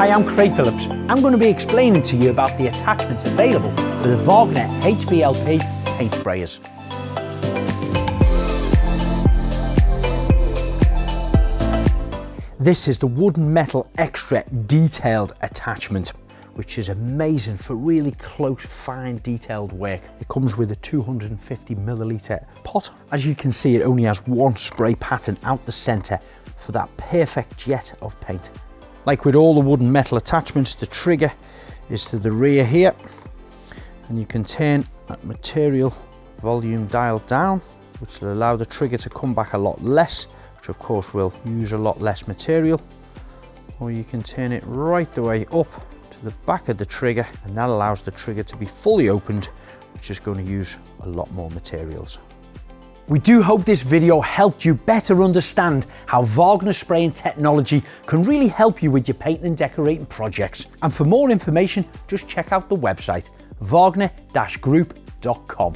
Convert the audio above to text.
Hi, I'm Craig Phillips. I'm going to be explaining to you about the attachments available for the Wagner HVLP Paint Sprayers. This is the wooden metal extra detailed attachment, which is amazing for really close, fine, detailed work. It comes with a 250 milliliter pot. As you can see, it only has one spray pattern out the center for that perfect jet of paint. Like with all the wooden metal attachments, the trigger is to the rear here, and you can turn that material volume dial down, which will allow the trigger to come back a lot less, which of course will use a lot less material. Or you can turn it right the way up to the back of the trigger, and that allows the trigger to be fully opened, which is going to use a lot more materials. We do hope this video helped you better understand how Wagner spraying technology can really help you with your painting and decorating projects. And for more information, just check out the website wagner-group.com.